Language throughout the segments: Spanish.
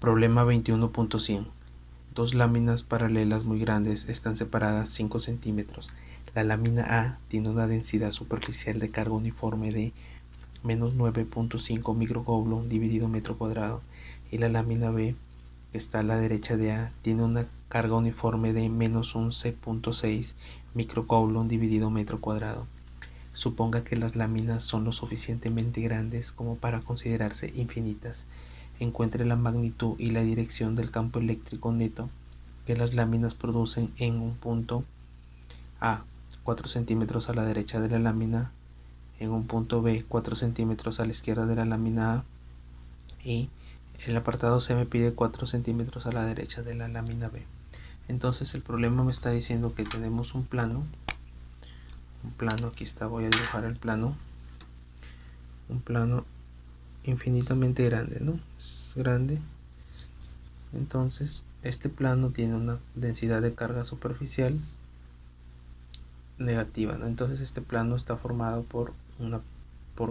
Problema 21.100. Dos láminas paralelas muy grandes están separadas 5 centímetros. La lámina A tiene una densidad superficial de carga uniforme de menos 9.5 microcoulomb dividido metro cuadrado, y la lámina B, que está a la derecha de A, tiene una carga uniforme de menos 11.6 microcoulomb dividido metro cuadrado. Suponga que las láminas son lo suficientemente grandes como para considerarse infinitas. Encuentre la magnitud y la dirección del campo eléctrico neto que las láminas producen en un punto A, 4 centímetros a la derecha de la lámina, en un punto B, 4 centímetros a la izquierda de la lámina A, y el apartado C me pide 4 centímetros a la derecha de la lámina B. Entonces el problema me está diciendo que tenemos un plano, aquí está, voy a dibujar el plano, un plano infinitamente grande, ¿no? Es grande. Entonces este plano tiene una densidad de carga superficial negativa, ¿no? Entonces este plano está formado por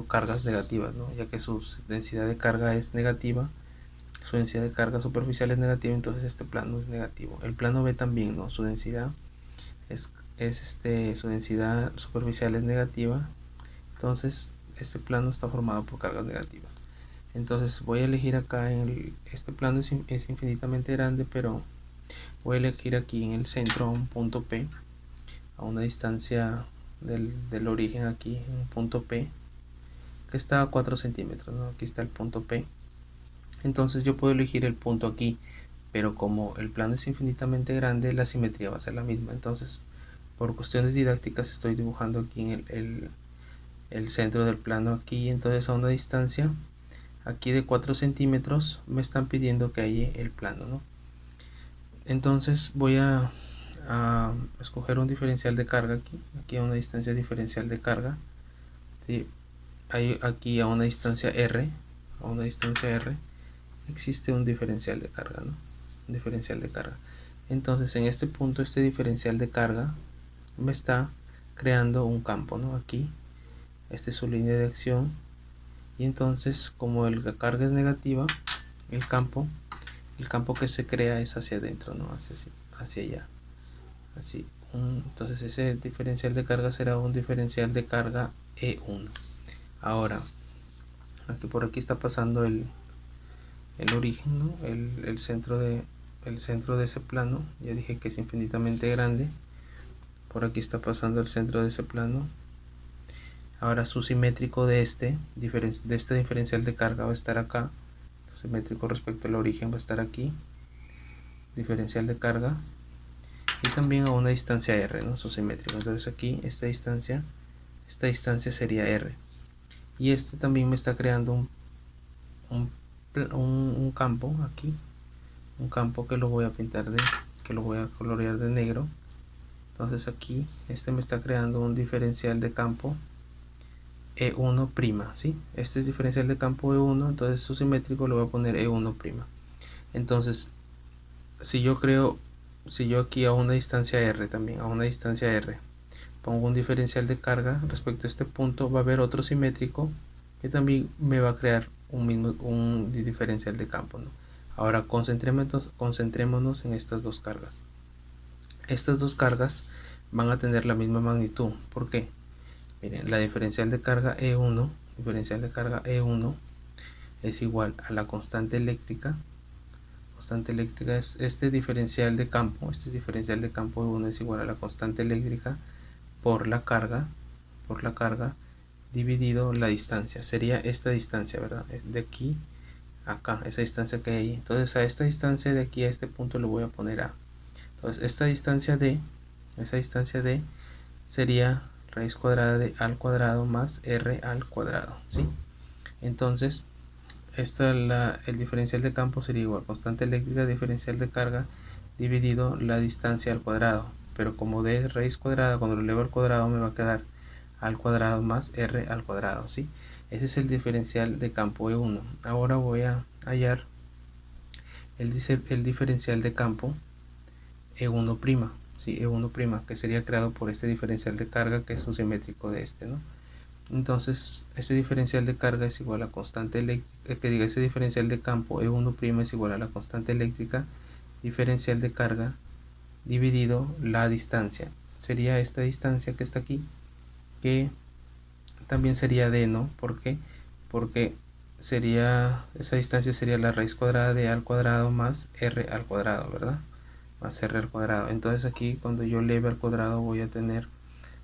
cargas negativas, ¿no? Ya que su densidad de carga es negativa, su densidad de carga superficial es negativa, entonces este plano es negativo. El plano B también, ¿no? Su densidad su densidad superficial es negativa, entonces este plano está formado por cargas negativas. Entonces voy a elegir acá este plano es infinitamente grande, pero voy a elegir aquí en el centro un punto P, a una distancia del origen aquí, un punto P que está a 4 centímetros, ¿no? Aquí está el punto P. Entonces yo puedo elegir el punto aquí, pero como el plano es infinitamente grande, la simetría va a ser la misma. Entonces, por cuestiones didácticas, estoy dibujando aquí en el centro del plano aquí. Entonces a una distancia aquí de 4 centímetros me están pidiendo que haya el plano, ¿no? Entonces voy a escoger un diferencial de carga aquí a una distancia diferencial de carga, ¿sí? Aquí a una distancia R, existe un diferencial de carga, ¿no? Un diferencial de carga. Entonces en este punto este diferencial de carga me está creando un campo, ¿no? Aquí, esta es su línea de acción, y entonces como la carga es negativa, el campo que se crea es hacia adentro, ¿no? Hacia allá, así. Entonces ese diferencial de carga será un diferencial de carga E1. Ahora, por aquí está pasando el origen, ¿no? el centro de ese plano. Ya dije que es infinitamente grande. Por aquí está pasando el centro de ese plano. Ahora su simétrico de este diferencial de carga va a estar acá. Su simétrico respecto al origen va a estar aquí, diferencial de carga, y también a una distancia R, ¿no? Su simétrico. Entonces aquí esta distancia sería R, y este también me está creando un campo aquí, un campo que lo voy a que lo voy a colorear de negro. Entonces aquí me está creando un diferencial de campo E1', ¿sí? Este es diferencial de campo E1, entonces su simétrico lo voy a poner E1'. Entonces, si yo aquí a una distancia R también, pongo un diferencial de carga respecto a este punto, va a haber otro simétrico que también me va a crear un diferencial de campo, ¿no? Ahora concentrémonos en estas dos cargas. Estas dos cargas van a tener la misma magnitud. ¿Por qué? Miren, la diferencial de carga E1 es igual a la constante eléctrica. Constante eléctrica es este diferencial de campo. E1 es igual a la constante eléctrica por la carga dividido la distancia. Sería esta distancia, ¿verdad? De aquí a acá, esa distancia que hay ahí. Entonces a esta distancia de aquí a este punto le voy a poner A. Entonces esa distancia D sería raíz cuadrada de A al cuadrado más R al cuadrado, ¿sí? Entonces el diferencial de campo sería igual constante eléctrica diferencial de carga dividido la distancia al cuadrado, pero como D es raíz cuadrada, cuando lo elevo al cuadrado me va a quedar al cuadrado más R al cuadrado, ¿sí? Ese es el diferencial de campo E1. Ahora voy a hallar el diferencial de campo E1', ¿sí? E1', que sería creado por este diferencial de carga que es un simétrico de este, ¿no? Entonces ese diferencial de carga es igual a constante eléctrica, ese diferencial de campo E1' es igual a la constante eléctrica diferencial de carga dividido la distancia. Sería esta distancia que está aquí, que también sería D, ¿no? ¿Por qué? Porque esa distancia sería la raíz cuadrada de A al cuadrado más R al cuadrado, ¿verdad? Más R al cuadrado. Entonces aquí cuando yo eleve al cuadrado voy a tener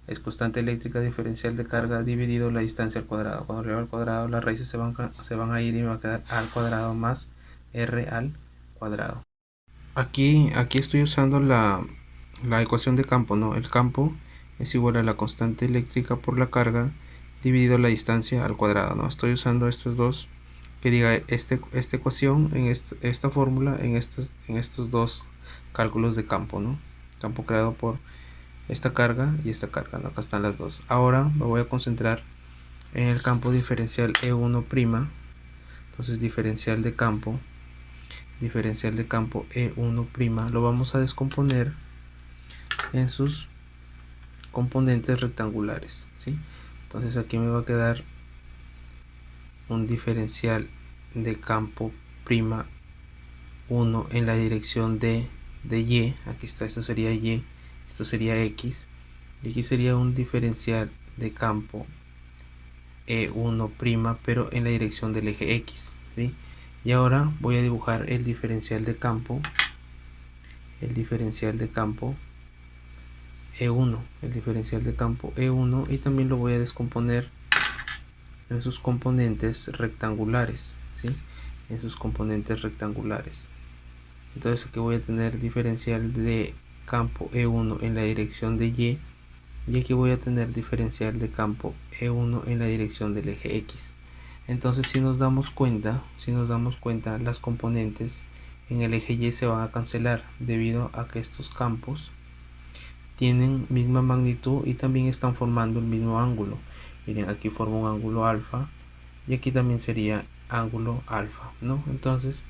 es constante eléctrica diferencial de carga dividido la distancia al cuadrado. Cuando eleve al cuadrado las raíces se van a ir y me va a quedar A al cuadrado más R al cuadrado. Aquí estoy usando la ecuación de campo, ¿no? El campo es igual a la constante eléctrica por la carga dividido la distancia al cuadrado, ¿no? Estoy usando estos dos, que diga esta ecuación en esta fórmula en estos dos cálculos de campo, ¿no? Campo creado por esta carga y esta carga, ¿no? Acá están las dos. Ahora me voy a concentrar en el campo diferencial E1'. Entonces diferencial de campo E1' lo vamos a descomponer en sus componentes rectangulares, ¿sí? Entonces aquí me va a quedar un diferencial de campo prima 1 en la dirección de Y. Aquí está, esto sería Y, esto sería X, y aquí sería un diferencial de campo E1', pero en la dirección del eje X, ¿sí? Y ahora voy a dibujar el diferencial de campo E1, el diferencial de campo E1, y también lo voy a descomponer en sus componentes rectangulares, ¿sí? En sus componentes rectangulares. Entonces aquí voy a tener diferencial de campo E1 en la dirección de y aquí voy a tener diferencial de campo E1 en la dirección del eje X. Entonces si nos damos cuenta, las componentes en el eje Y se van a cancelar debido a que estos campos tienen misma magnitud y también están formando el mismo ángulo. Miren, aquí forma un ángulo alfa y aquí también sería ángulo alfa, ¿no? Entonces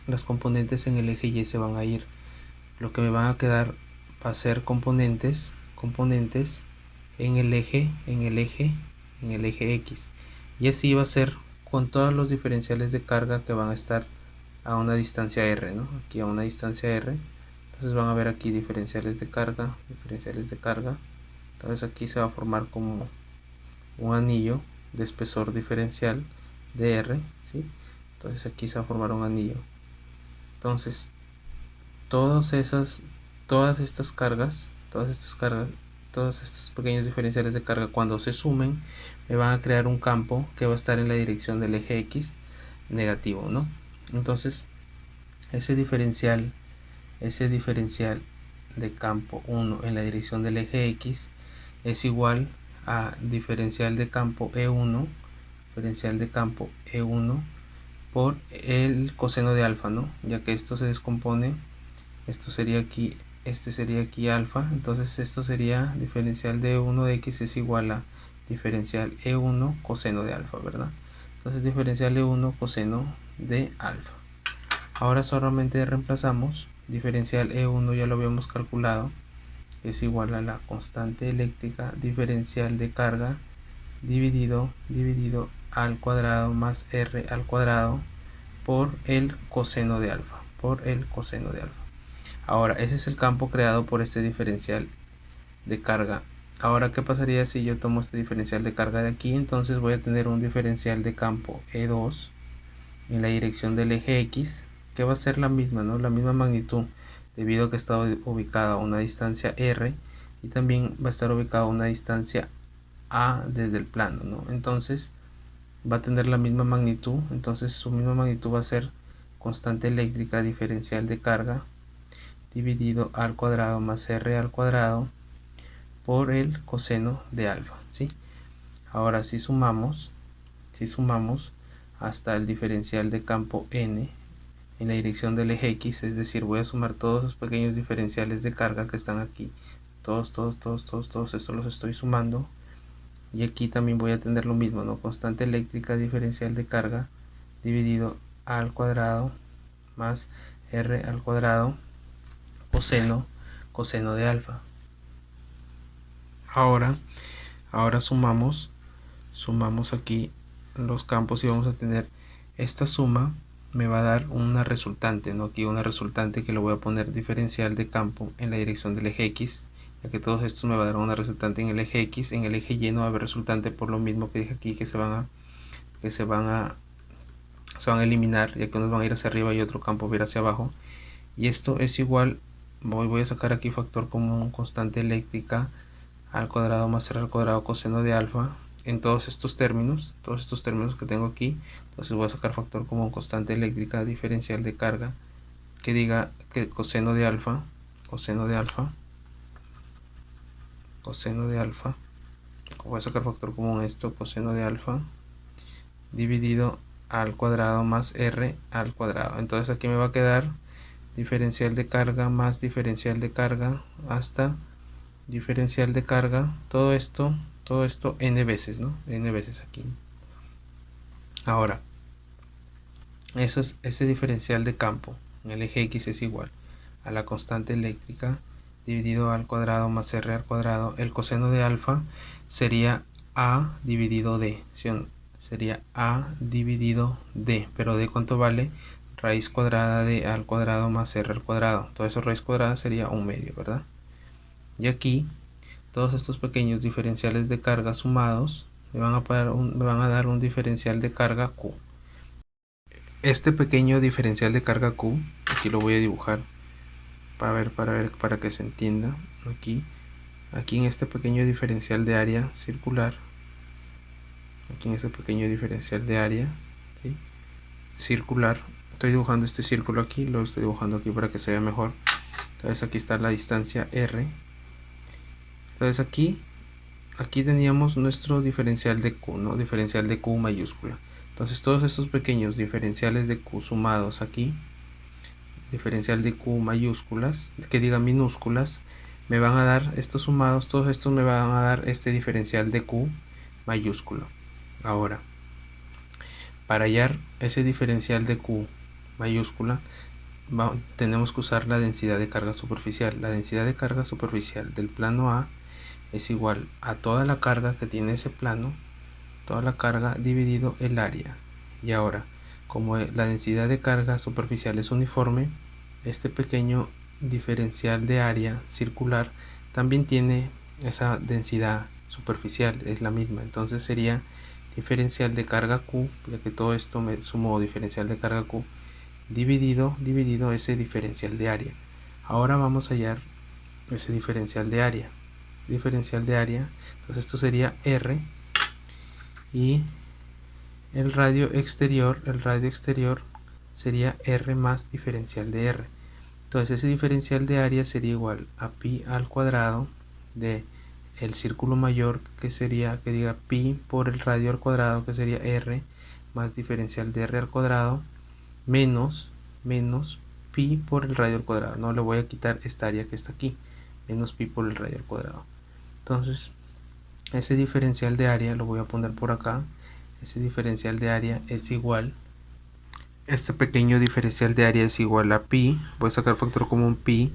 las componentes en el eje Y se van a ir. Lo que me van a quedar va a ser componentes en el eje X, y así va a ser con todos los diferenciales de carga que van a estar a una distancia R, ¿no? Aquí a una distancia R. Entonces van a ver aquí diferenciales de carga. Entonces aquí se va a formar como un anillo de espesor diferencial de R, ¿sí? Entonces aquí se va a formar un anillo. Entonces todas estas cargas, todos estos pequeños diferenciales de carga, cuando se sumen, me van a crear un campo que va a estar en la dirección del eje X negativo, ¿no? Entonces ese diferencial de campo 1 en la dirección del eje X es igual a diferencial de campo E1 por el coseno de alfa, ¿no? Ya que esto se descompone, esto sería aquí, este sería aquí alfa, entonces esto sería diferencial de E1 de X es igual a diferencial E1 coseno de alfa, ¿verdad? Entonces diferencial E1 coseno de alfa. Ahora solamente reemplazamos diferencial E1, ya lo habíamos calculado, que es igual a la constante eléctrica diferencial de carga dividido al cuadrado más R al cuadrado por el coseno de alfa, Ahora, ese es el campo creado por este diferencial de carga. Ahora, ¿qué pasaría si yo tomo este diferencial de carga de aquí? Entonces voy a tener un diferencial de campo E2 en la dirección del eje X, que va a ser la misma, ¿no? La misma magnitud, debido a que está ubicada a una distancia R y también va a estar ubicada a una distancia A desde el plano, ¿no? Entonces va a tener la misma magnitud, entonces su misma magnitud va a ser constante eléctrica diferencial de carga dividido al cuadrado más R al cuadrado por el coseno de alfa, ¿sí? Ahora si sumamos hasta el diferencial de campo n en la dirección del eje X, es decir, voy a sumar todos los pequeños diferenciales de carga que están aquí, todos estos los estoy sumando, y aquí también voy a tener lo mismo, ¿no? Constante eléctrica diferencial de carga dividido al cuadrado más R al cuadrado coseno de alfa. Ahora sumamos sumamos aquí los campos y vamos a tener esta suma me va a dar una resultante, ¿no? Aquí una resultante que lo voy a poner diferencial de campo en la dirección del eje X, ya que todos estos me va a dar una resultante en el eje X. En el eje Y no va a haber resultante, por lo mismo que dije aquí, que se van a eliminar, ya que unos van a ir hacia arriba y otro campo va a ir hacia abajo. Y esto es igual, voy a sacar aquí factor común, constante eléctrica al cuadrado más r al cuadrado coseno de alfa en todos estos términos que tengo aquí. Entonces voy a sacar factor común, constante eléctrica diferencial de carga, que diga que coseno de alfa, voy a sacar factor común esto, coseno de alfa dividido al cuadrado más r al cuadrado. Entonces aquí me va a quedar diferencial de carga más diferencial de carga hasta diferencial de carga, todo esto n veces, ¿no? N veces aquí. Ahora, ese diferencial de campo en el eje X es igual a la constante eléctrica dividido al cuadrado más r al cuadrado. El coseno de alfa sería a dividido d, sería a dividido d, pero d cuánto vale, raíz cuadrada de a al cuadrado más r al cuadrado. Todo eso raíz cuadrada sería 1/2, ¿verdad? Y aquí todos estos pequeños diferenciales de carga sumados me van a dar un diferencial de carga Q. Este pequeño diferencial de carga Q, aquí lo voy a dibujar para que se entienda. Aquí en este pequeño diferencial de área circular, aquí en este pequeño diferencial de área, ¿sí?, circular, estoy dibujando este círculo aquí, lo estoy dibujando aquí para que se vea mejor. Entonces aquí está la distancia R. Entonces aquí teníamos nuestro diferencial de Q, ¿no? Diferencial de Q mayúscula. Entonces todos estos pequeños diferenciales de Q sumados aquí, diferencial de Q mayúsculas, que diga minúsculas, me van a dar, estos sumados, todos estos me van a dar este diferencial de Q mayúsculo. Ahora, para hallar ese diferencial de Q mayúscula, tenemos que usar la densidad de carga superficial. La densidad de carga superficial del plano A es igual a toda la carga que tiene ese plano, toda la carga dividido el área. Y ahora, como la densidad de carga superficial es uniforme, este pequeño diferencial de área circular también tiene esa densidad superficial, es la misma. Entonces sería diferencial de carga Q, ya que todo esto me sumó diferencial de carga Q, dividido ese diferencial de área. Ahora vamos a hallar ese diferencial de área. Entonces esto sería R, y el radio exterior sería R más diferencial de R. Entonces ese diferencial de área sería igual a pi al cuadrado de el círculo mayor, que sería, que diga pi por el radio al cuadrado, que sería R más diferencial de R al cuadrado, menos pi por el radio al cuadrado. No le voy a quitar esta área que está aquí, menos pi por el radio al cuadrado. Entonces ese diferencial de área lo voy a poner por acá. Ese diferencial de área es igual, este pequeño diferencial de área es igual a pi, voy a sacar factor común pi,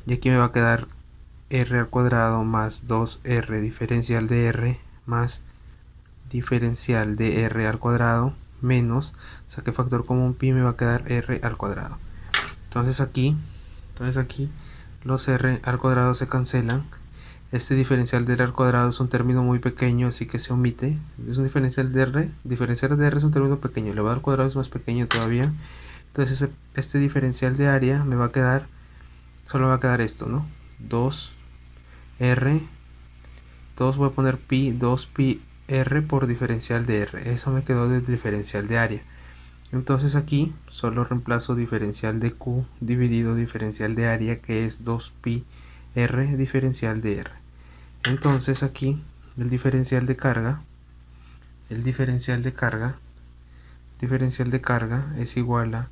y aquí me va a quedar r al cuadrado más 2r diferencial de r más diferencial de r al cuadrado menos, saqué factor común pi, me va a quedar r al cuadrado. Entonces aquí los r al cuadrado se cancelan. Este diferencial de r al cuadrado es un término muy pequeño, así que se omite. Es un diferencial de r. Diferencial de r es un término pequeño. Elevado al cuadrado es más pequeño todavía. Entonces este diferencial de área me va a quedar, solo va a quedar esto, ¿no? 2r, voy a poner pi, 2pi r por diferencial de r. Eso me quedó del diferencial de área. Entonces aquí solo reemplazo diferencial de q dividido diferencial de área, que es 2pi r diferencial de r. Entonces aquí el diferencial de carga es igual a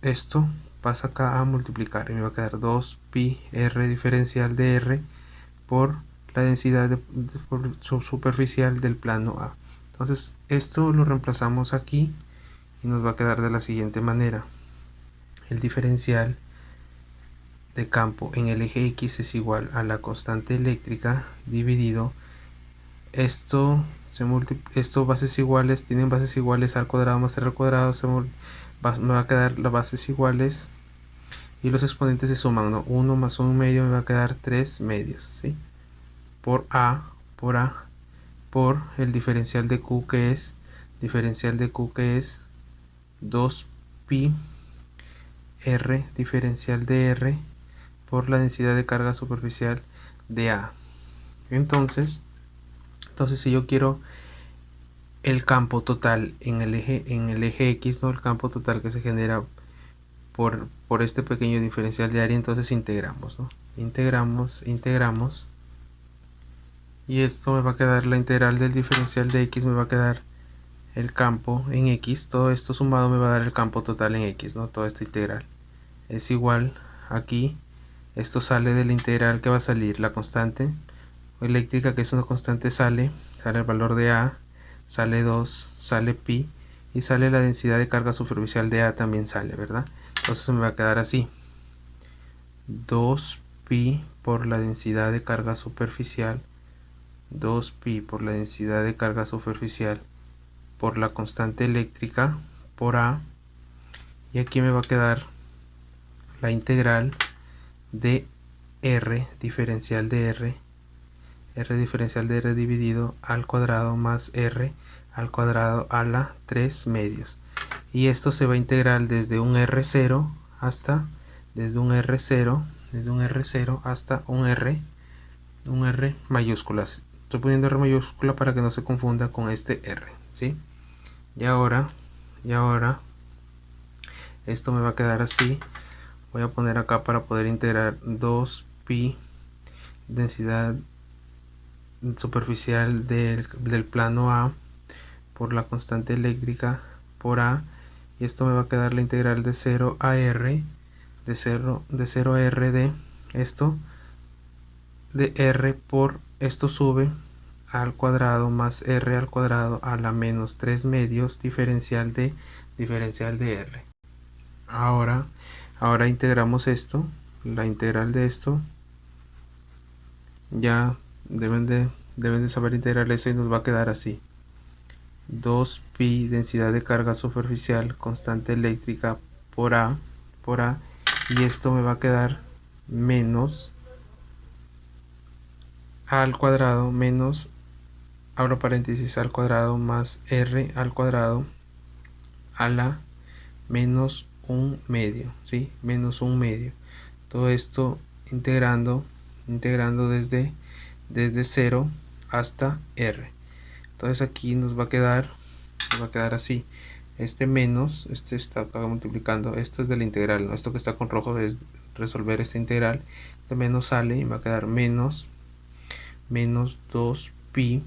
esto, pasa acá a multiplicar y me va a quedar 2pi r diferencial de r por la densidad superficial del plano A. Entonces esto lo reemplazamos aquí y nos va a quedar de la siguiente manera: el diferencial de campo en el eje X es igual a la constante eléctrica dividido esto bases iguales, tienen bases iguales al cuadrado más r al cuadrado, me va a quedar las bases iguales y los exponentes se suman, ¿no? 1 más 1 medio me va a quedar 3 medios, ¿sí? Por el diferencial de Q que es 2 pi r diferencial de r por la densidad de carga superficial de A. Entonces si yo quiero el campo total en el eje X, ¿no? El campo total que se genera por este pequeño diferencial de área, entonces integramos, ¿no? Integramos, y esto me va a quedar la integral del diferencial de X, me va a quedar el campo en X, todo esto sumado me va a dar el campo total en X, ¿no? Toda esta integral es igual, aquí esto sale de la integral que va a salir la constante eléctrica, que es una constante, sale el valor de A, sale 2, sale pi, y sale la densidad de carga superficial de A, también sale, ¿verdad? Entonces me va a quedar así: 2 pi por la densidad de carga superficial, 2 pi por la densidad de carga superficial por la constante eléctrica por A, y aquí me va a quedar la integral de r diferencial de r diferencial de r dividido al cuadrado más r al cuadrado a la 3 medios, y esto se va a integrar desde un r0 hasta hasta un r mayúscula. Estoy poniendo r mayúscula para que no se confunda con este r, ¿sí? Y ahora esto me va a quedar así. Voy a poner acá para poder integrar 2 pi densidad superficial del plano A por la constante eléctrica por A, y esto me va a quedar la integral de 0 a r de 0 a r de esto, de r por esto sube al cuadrado más r al cuadrado a la menos 3 medios diferencial de r. Ahora integramos esto, la integral de esto, ya deben de saber integrar eso, y nos va a quedar así: 2 pi densidad de carga superficial constante eléctrica por A, y esto me va a quedar menos A al cuadrado menos, abro paréntesis, al cuadrado más r al cuadrado a la menos un medio, ¿sí? Menos un medio. Todo esto integrando desde 0 hasta r. Entonces aquí nos va a quedar así: este menos, este está acá multiplicando, esto es de la integral, ¿no? Esto que está con rojo es resolver esta integral, este menos sale y va a quedar menos 2 pi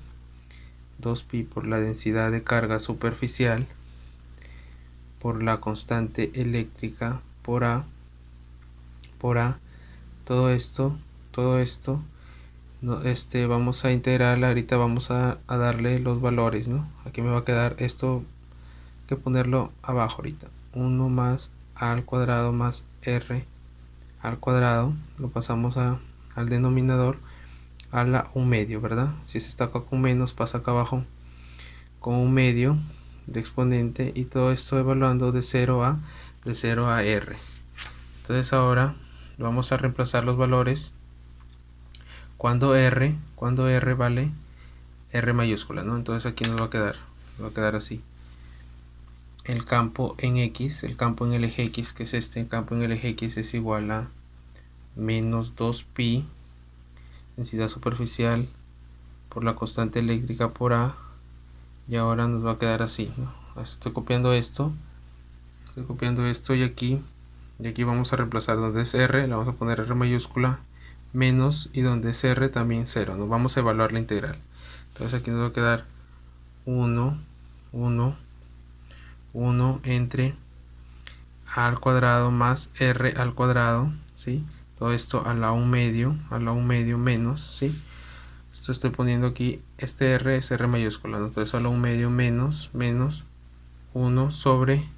por la densidad de carga superficial por la constante eléctrica por A, todo esto no, vamos a integrar, ahorita vamos a darle los valores, ¿no? Aquí me va a quedar esto, que ponerlo abajo ahorita: 1 más a al cuadrado más r al cuadrado, lo pasamos al denominador a la 1 medio, ¿verdad? Si se está acá con menos, pasa acá abajo con 1 medio de exponente, y todo esto evaluando de 0 a r. Entonces ahora vamos a reemplazar los valores cuando r vale r mayúscula, ¿no? Entonces aquí nos va a quedar así: el campo en X, el campo en el eje X, que es este campo en el eje X, es igual a menos 2 pi densidad superficial por la constante eléctrica por A, y ahora nos va a quedar así, ¿no? Estoy copiando esto, y aquí vamos a reemplazar donde es r, le vamos a poner r mayúscula, menos, y donde es r también 0, nos vamos a evaluar la integral. Entonces aquí nos va a quedar 1 entre a al cuadrado más r al cuadrado, ¿sí? Todo esto a la 1 medio menos, ¿sí? Esto estoy poniendo aquí, este r es r mayúscula, ¿no? Entonces a la 1 medio menos 1 sobre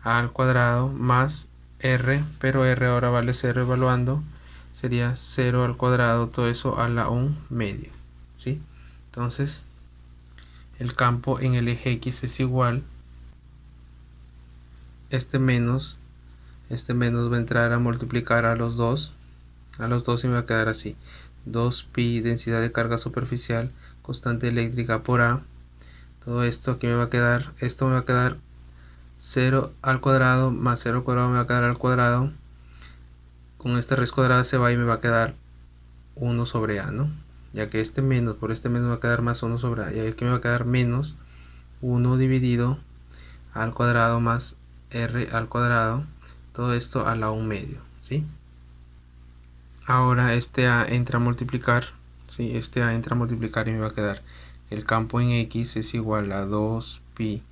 a al cuadrado más r, pero r ahora vale 0 evaluando, sería 0 al cuadrado, todo eso a la 1 medio, ¿sí? Entonces el campo en el eje X es igual, este menos va a entrar a multiplicar a los dos y me va a quedar así: 2pi densidad de carga superficial constante eléctrica por A. Todo esto aquí me va a quedar, esto me va a quedar 0 al cuadrado más 0 al cuadrado me va a quedar al cuadrado. Con esta raíz cuadrada se va y me va a quedar 1 sobre A, ¿no? Ya que este menos por este menos me va a quedar más 1 sobre A. Y aquí me va a quedar menos 1 dividido al cuadrado más R al cuadrado. Todo esto a la 1 medio, ¿sí? Ahora este A entra a multiplicar, ¿sí? Este A entra a multiplicar y me va a quedar el campo en X es igual a 2pi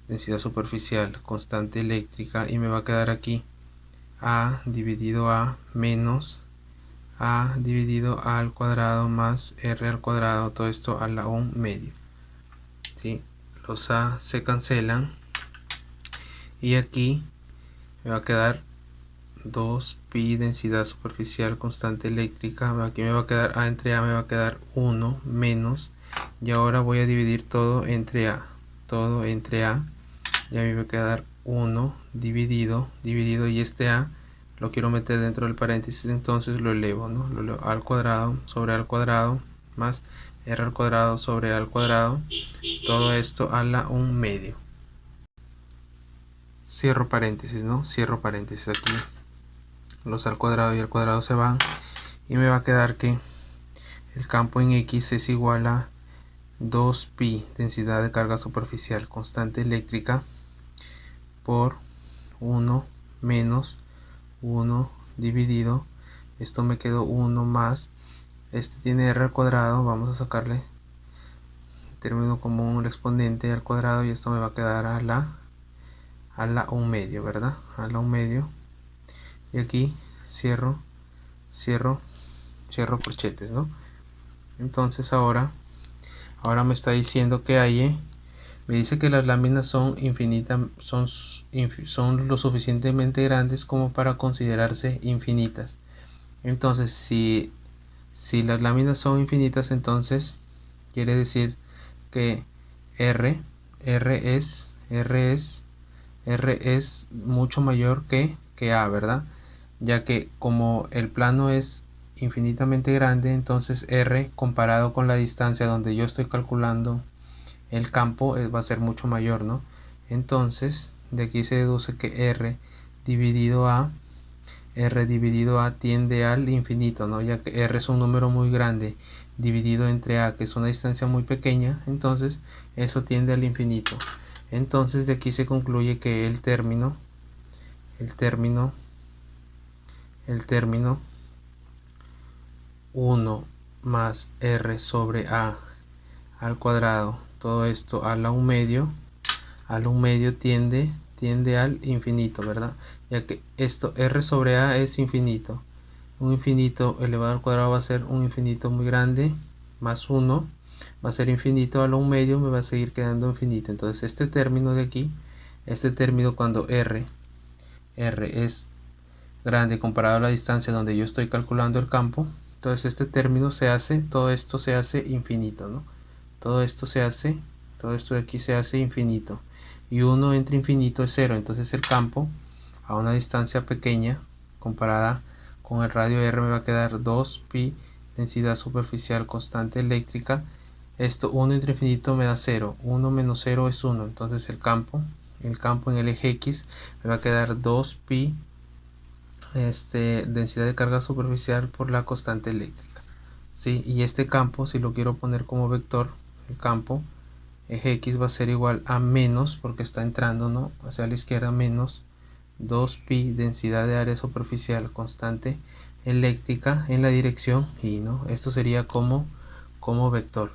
densidad superficial constante eléctrica, y me va a quedar aquí A dividido A menos A dividido A al cuadrado más R al cuadrado, todo esto a la 1 medio, ¿sí? Los A se cancelan y aquí me va a quedar 2pi densidad superficial constante eléctrica. Aquí me va a quedar A entre A, me va a quedar 1 menos, y ahora voy a dividir todo entre A, y a mí me va a quedar 1 dividido, y este A lo quiero meter dentro del paréntesis, entonces lo elevo, ¿no? Lo elevo al cuadrado sobre al cuadrado más R al cuadrado sobre A al cuadrado, todo esto a la 1 medio. Cierro paréntesis, ¿no? Cierro paréntesis aquí. Los al cuadrado y al cuadrado se van y me va a quedar que el campo en X es igual a 2pi densidad de carga superficial constante eléctrica por 1 menos 1 dividido, esto me quedó 1 más, este tiene R al cuadrado, vamos a sacarle término común, el exponente al cuadrado, y esto me va a quedar a la 1 medio, ¿verdad? A la 1 medio, y aquí cierro corchetes, ¿no? Entonces ahora me está diciendo que hay, me dice que las láminas son infinitas, son lo suficientemente grandes como para considerarse infinitas. Entonces si las láminas son infinitas, entonces quiere decir que R es mucho mayor que A, ¿verdad? Ya que como el plano es infinitamente grande, entonces R comparado con la distancia donde yo estoy calculando el campo va a ser mucho mayor, ¿no? Entonces de aquí se deduce que R dividido A tiende al infinito, ¿no? Ya que R es un número muy grande dividido entre A, que es una distancia muy pequeña, entonces eso tiende al infinito. Entonces de aquí se concluye que el término 1 más R sobre A al cuadrado, todo esto a la 1 medio, tiende al infinito, ¿verdad? Ya que esto R sobre A es infinito. Un infinito elevado al cuadrado va a ser un infinito muy grande, más 1 va a ser infinito, a la 1 medio me va a seguir quedando infinito. Entonces este término de aquí, cuando R es grande comparado a la distancia donde yo estoy calculando el campo, entonces este término todo esto se hace infinito, ¿no? Todo esto de aquí se hace infinito, y 1 entre infinito es 0, entonces el campo a una distancia pequeña comparada con el radio R me va a quedar 2pi densidad superficial constante eléctrica. Esto 1 entre infinito me da 0, 1 menos 0 es 1, entonces el campo en el eje X me va a quedar 2pi densidad de carga superficial por la constante eléctrica, ¿sí? Y este campo, si lo quiero poner como vector, el campo eje X va a ser igual a menos, porque está entrando, ¿no?, hacia la izquierda, menos 2pi densidad de área superficial constante eléctrica en la dirección Y, ¿no? Esto sería como vector.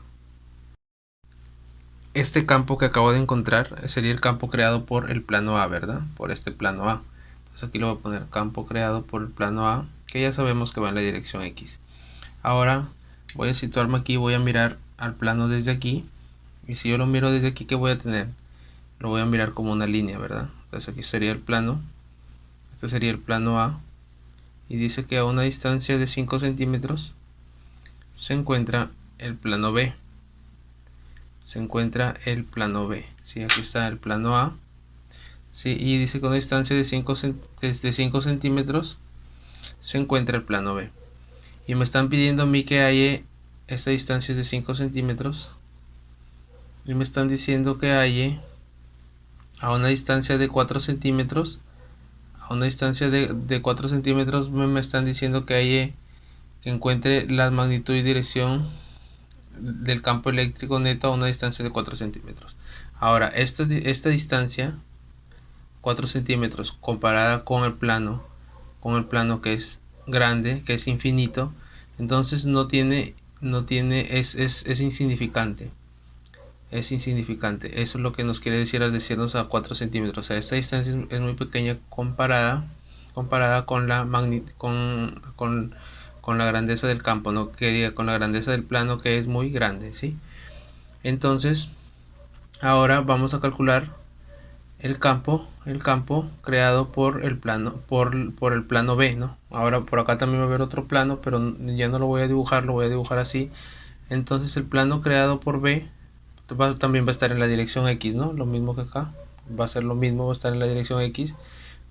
Este campo que acabo de encontrar sería el campo creado por el plano A, ¿verdad? Por este plano A. Entonces aquí lo voy a poner campo creado por el plano A, que ya sabemos que va en la dirección X. Ahora voy a situarme aquí, voy a mirar al plano desde aquí, y si yo lo miro desde aquí, ¿qué voy a tener? Lo voy a mirar como una línea, ¿verdad? Entonces aquí sería el plano, este sería el plano A, y dice que a una distancia de 5 centímetros se encuentra el plano B. se encuentra el plano B. ¿Sí? Aquí está el plano A. ¿Sí? Y dice que con una distancia de 5 centímetros se encuentra el plano B. Y me están pidiendo a mí que haya esta distancia de 5 centímetros. Y me están diciendo que haya a una distancia de 4 centímetros. A una distancia de 4 centímetros me están diciendo que haya que encuentre la magnitud y dirección del campo eléctrico neto a una distancia de 4 centímetros. Ahora, esta distancia, 4 centímetros, comparada con el plano que es grande, que es infinito, entonces es insignificante. Es insignificante. Eso es lo que nos quiere decir al decirnos a 4 centímetros. O sea, esta distancia es muy pequeña comparada con la con la grandeza del campo, no que diga con la grandeza del plano, que es muy grande, ¿sí? Entonces, ahora vamos a calcular el campo creado por el plano el plano B, ¿no? Ahora por acá también va a haber otro plano, pero ya no lo voy a dibujar, lo voy a dibujar así. Entonces el plano creado por B también va a estar en la dirección X, ¿no? Lo mismo que acá, va a ser lo mismo, va a estar en la dirección X,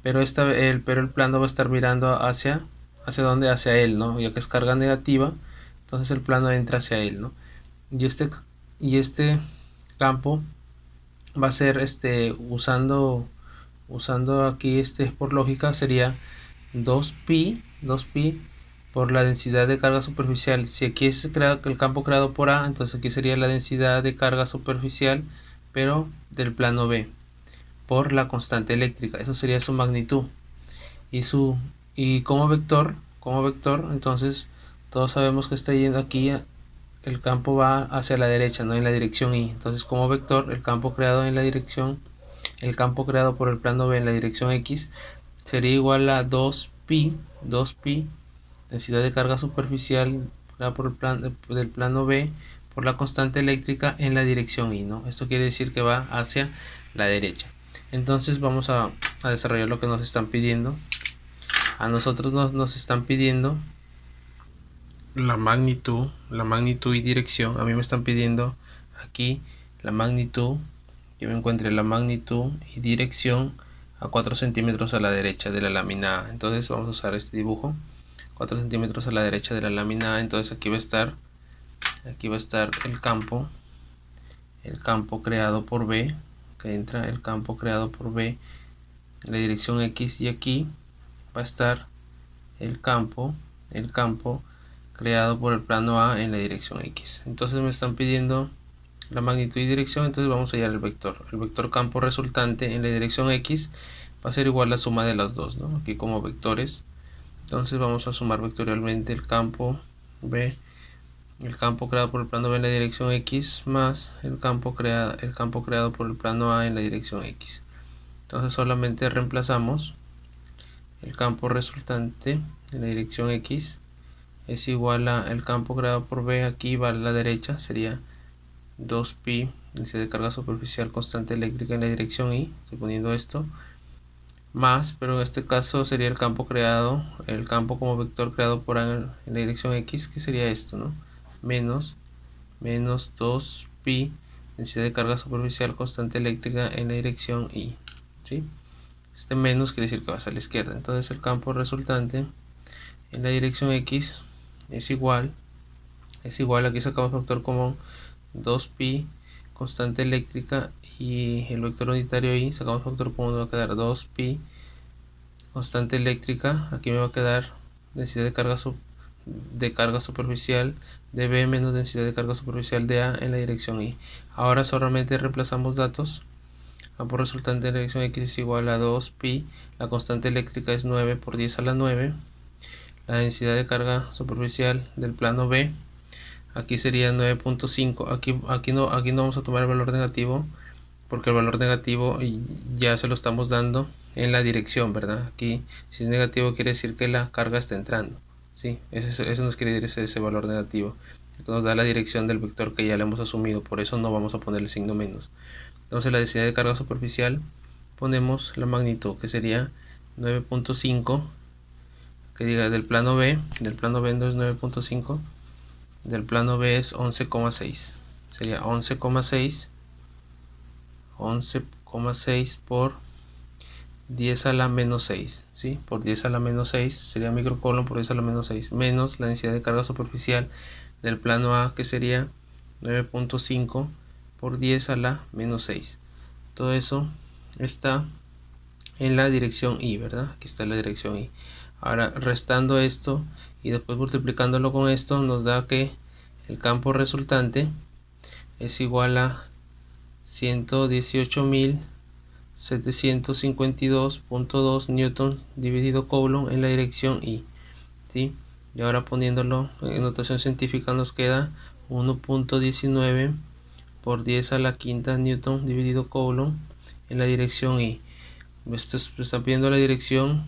pero el plano va a estar mirando hacia dónde, hacia él, ¿no? Ya que es carga negativa, entonces el plano entra hacia él, ¿no? Y este campo va a ser usando aquí por lógica sería 2pi por la densidad de carga superficial. Si aquí es el campo creado por A, entonces aquí sería la densidad de carga superficial, pero del plano B, por la constante eléctrica. Eso sería su magnitud. Y como vector, entonces todos sabemos que está yendo aquí, el campo va hacia la derecha, no en la dirección Y. Entonces, como vector, el campo creado por el plano B en la dirección X sería igual a 2pi, densidad de carga superficial por del plano B por la constante eléctrica en la dirección Y, ¿no? Esto quiere decir que va hacia la derecha. Entonces vamos a desarrollar lo que nos están pidiendo. A nosotros nos están pidiendo la magnitud y dirección. A mí me están pidiendo aquí la magnitud, que me encuentre la magnitud y dirección a 4 centímetros a la derecha de la lámina A. Entonces vamos a usar este dibujo, 4 centímetros a la derecha de la lámina A. Entonces aquí va a estar el campo creado por B, que entra el campo creado por B en la dirección X, y aquí va a estar el campo creado por el plano A en la dirección X. Entonces me están pidiendo la magnitud y dirección, entonces vamos a hallar el vector campo resultante en la dirección X va a ser igual a la suma de las dos, ¿no? Aquí como vectores, entonces vamos a sumar vectorialmente el campo B, el campo creado por el plano B en la dirección X, más el campo creado por el plano A en la dirección X. Entonces solamente reemplazamos el campo resultante en la dirección X es igual a el campo creado por B, aquí va a la derecha, sería 2pi, densidad de carga superficial constante eléctrica en la dirección Y, estoy poniendo esto, más, pero en este caso sería el campo como vector creado por A en la dirección X, que sería esto, ¿no? Menos 2pi, densidad de carga superficial constante eléctrica en la dirección Y, ¿sí? Este menos quiere decir que va a la izquierda, entonces el campo resultante en la dirección X es igual, aquí sacamos factor común, 2pi constante eléctrica, y el vector unitario Y sacamos factor común, va a quedar 2pi constante eléctrica, aquí me va a quedar densidad de carga superficial de B menos densidad de carga superficial de A en la dirección Y. Ahora solamente reemplazamos datos. Campo resultante en la dirección X es igual a 2pi, la constante eléctrica es 9 por 10 a la 9, la densidad de carga superficial del plano B aquí sería 9.5. Aquí no vamos a tomar el valor negativo, porque el valor negativo ya se lo estamos dando en la dirección, ¿verdad? Aquí si es negativo quiere decir que la carga está entrando, ¿sí? Eso nos quiere decir ese valor negativo. Entonces nos da la dirección del vector que ya le hemos asumido, por eso no vamos a poner el signo menos. Entonces la densidad de carga superficial, ponemos la magnitud, que sería 9.5, que diga del plano B no es 9.5, del plano B es 11,6. sería 11,6 por 10 a la menos 6, ¿sí? Por 10 a la menos 6 sería microcoulomb por 10 a la menos 6, menos la densidad de carga superficial del plano A, que sería 9.5 por 10 a la menos 6. Todo eso está en la dirección Y, ¿verdad? Aquí está la dirección Y. Ahora, restando esto y después multiplicándolo con esto, nos da que el campo resultante es igual a 118.752.2 newton dividido coulomb en la dirección Y, ¿sí? Y ahora poniéndolo en notación científica nos queda 1.19 por 10 a la quinta newton dividido coulomb en la dirección Y. Esto está pidiendo la dirección,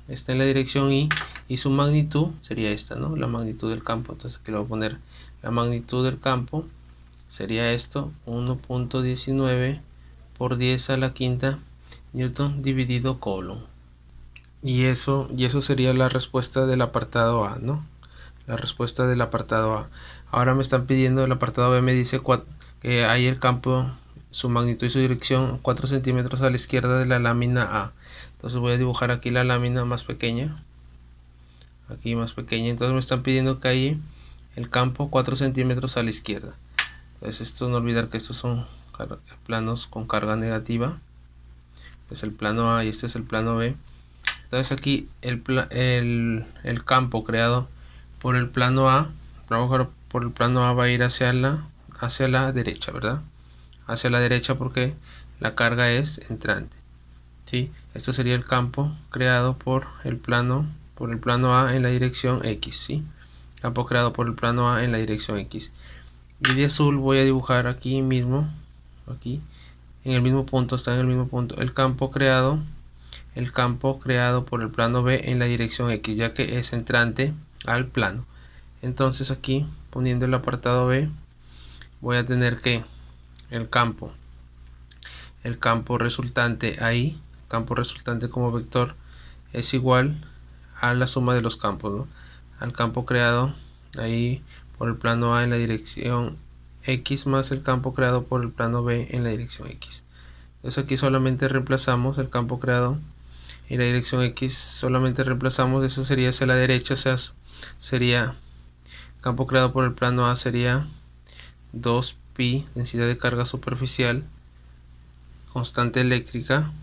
está en la dirección Y su magnitud sería esta, ¿no? La magnitud del campo. Entonces aquí le voy a poner la magnitud del campo, sería esto, 1.19 por 10 a la quinta newton dividido coulomb. Y eso sería la respuesta del apartado A, ¿no? La respuesta del apartado A. Ahora me están pidiendo el apartado B, me dice que hay el campo, su magnitud y su dirección 4 centímetros a la izquierda de la lámina A. Entonces voy a dibujar aquí la lámina más pequeña, aquí más pequeña. Entonces me están pidiendo que hay el campo 4 centímetros a la izquierda. Entonces esto, no olvidar que estos son planos con carga negativa. Es el plano A y este es el plano B. Entonces aquí el campo creado por el plano A, por el plano A va a ir hacia la derecha, ¿verdad? Hacia la derecha porque la carga es entrante, ¿sí? Esto sería el campo creado por el plano A en la dirección X, ¿sí? Campo creado por el plano A en la dirección X. Y de azul voy a dibujar aquí mismo, aquí, en el mismo punto, está en el mismo punto, el campo creado por el plano B en la dirección X, ya que es entrante al plano. Entonces aquí, poniendo el apartado B, voy a tener que el campo resultante ahí, campo resultante como vector, es igual a la suma de los campos, ¿no? Al campo creado ahí por el plano A en la dirección X más el campo creado por el plano B en la dirección X. Entonces aquí solamente reemplazamos el campo creado en la dirección X, solamente reemplazamos, eso sería hacia la derecha, o sea, sería campo creado por el plano A sería 2pi densidad de carga superficial, constante eléctrica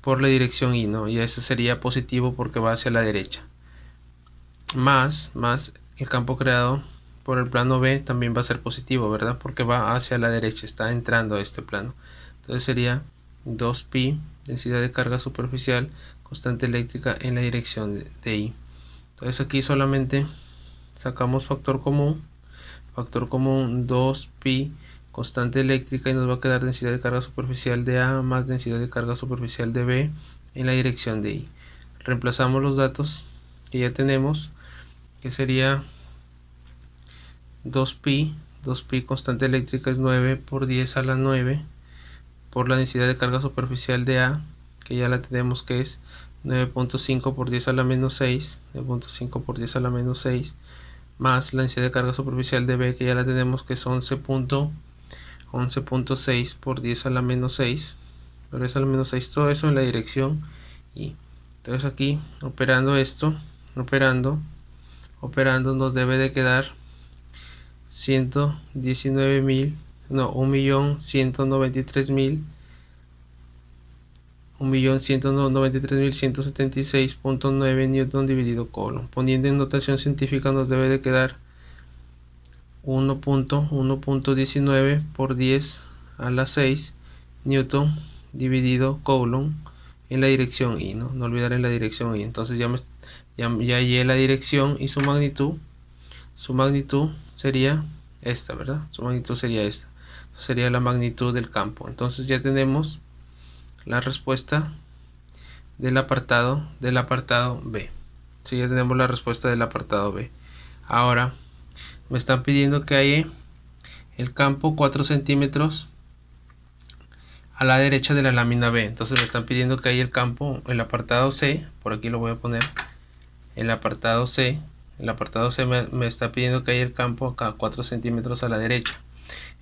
por la dirección Y, ¿no? Y eso sería positivo porque va hacia la derecha, más el campo creado por el plano B también va a ser positivo, ¿verdad? Porque va hacia la derecha, está entrando a este plano. Entonces sería 2pi densidad de carga superficial constante eléctrica en la dirección de Y. Entonces aquí solamente sacamos factor común 2pi constante eléctrica y nos va a quedar densidad de carga superficial de A más densidad de carga superficial de B en la dirección de Y. Reemplazamos los datos que ya tenemos, que sería 2pi constante eléctrica es 9 por 10 a la 9 por la densidad de carga superficial de A, que ya la tenemos, que es 9.5 por 10 a la menos 6, 9.5 por 10 a la menos 6, más la densidad de carga superficial de B, que ya la tenemos, que es 11.6 por 10 a la menos 6, por 10 a la menos 6, todo eso en la dirección Y. Entonces aquí, operando esto, operando, nos debe de quedar 1.193.176.9 newton dividido coulomb. Poniendo en notación científica nos debe de quedar 1.19 por 10 a la 6 newton dividido coulomb en la dirección Y, no olvidar en la dirección Y. Entonces ya hallé la dirección y su magnitud sería esta, ¿verdad? Su magnitud sería esta. Sería la magnitud del campo. Entonces ya tenemos la respuesta del apartado B. Sí, ya tenemos la respuesta del apartado B. Ahora me están pidiendo que haya el campo 4 centímetros a la derecha de la lámina B. Entonces me están pidiendo que haya el campo, el apartado C, por aquí lo voy a poner, el apartado C el apartado C me está pidiendo que haya el campo acá 4 centímetros a la derecha.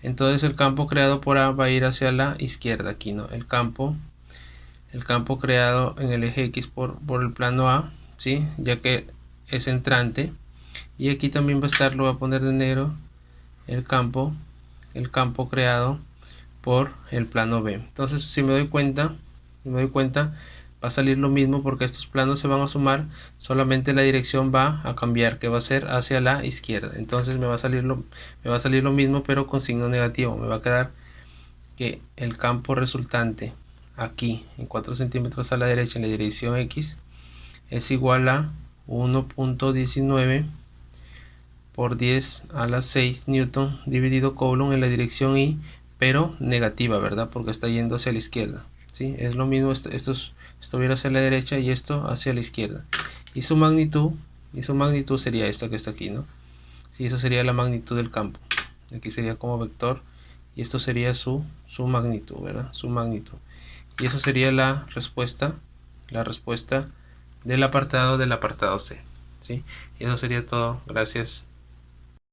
Entonces el campo creado por A va a ir hacia la izquierda aquí, ¿no? El campo creado en el eje X por el plano A, ¿sí? Ya que es entrante. Y aquí también va a estar, lo voy a poner de negro, el campo creado por el plano B. Entonces si me doy cuenta, va a salir lo mismo porque estos planos se van a sumar, solamente la dirección va a cambiar, que va a ser hacia la izquierda. Entonces me va a salir lo mismo, pero con signo negativo. Me va a quedar que el campo resultante aquí en 4 centímetros a la derecha en la dirección X es igual a 1.19 por 10 a la 6 newton dividido Coulomb en la dirección Y, pero negativa, ¿verdad? Porque está yendo hacia la izquierda, ¿sí? Es lo mismo, esto viene hacia la derecha y esto hacia la izquierda. Y su magnitud sería esta que está aquí, ¿no? Sí, eso sería la magnitud del campo. Aquí sería como vector y esto sería su magnitud, ¿verdad? Su magnitud. Y eso sería la respuesta del apartado C, ¿sí? Y eso sería todo. Gracias.